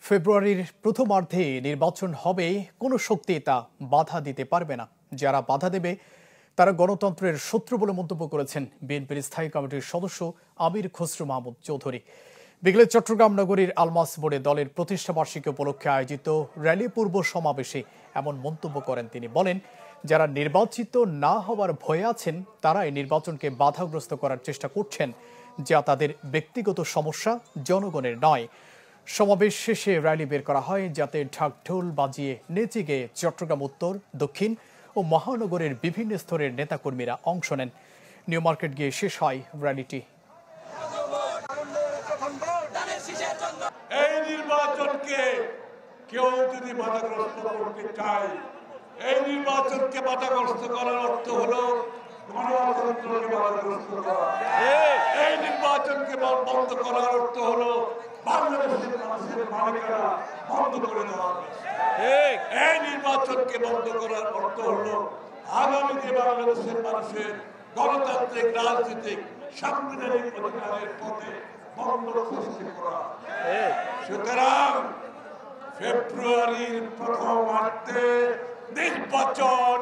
ফেব্রুয়ারির প্রথমার্ধে নির্বাচন হবে, কোনো শক্তি তা বাধা দিতে পারবে না। যারা বাধা দেবে তারা গণতন্ত্রের শত্রু বলে মন্তব্য করেছেন বিএনপির স্থায়ী কমিটির সদস্য আমির খসরু মাহমুদ চৌধুরী। বিকেলে চট্টগ্রাম নগরীর আলমাস বোর্ডে দলের প্রতিষ্ঠাবার্ষিকী উপলক্ষে আয়োজিত র্যালি পূর্ব সমাবেশে এমন মন্তব্য করেন তিনি। বলেন, যারা নির্বাচিত না হওয়ার ভয়ে আছেন তারা এই নির্বাচনকে বাধাগ্রস্ত করার চেষ্টা করছেন, যা তাদের ব্যক্তিগত সমস্যা, জনগণের নয়। সমাবেশ শেষে র্যালি বের করা হয়, যাতে ঢাকঢোল বাজিয়ে নেচে গেয়ে চট্টগ্রাম উত্তর, দক্ষিণ ও মহানগরের বিভিন্ন স্তরের নেতাকর্মীরা অংশ নেন। নিউ মার্কেট গিয়ে শেষ হয় র্যালিটি। এই নির্বাচনকে কেউ যদি বাধাগ্রস্ত করতে চায়, এই নির্বাচনকে বাধাগ্রস্ত করার অর্থ হলো গণতন্ত্রকে বাধাগ্রস্ত করা। এই নির্বাচনকে বন্ধ করার অর্থ হলো বাংলাদেশের মানুষের মালিকানা বন্ধ করে দেওয়া। এই নির্বাচনকে বন্ধ করার অর্থ হলো আগামীতে বাংলাদেশের মানুষের গণতান্ত্রিক, রাজনৈতিক, সাংবিধানিক অধিকারের পথে বন্ধ সৃষ্টি করা। সুতরাং ফেব্রুয়ারির প্রথমার্ধে নির্বাচন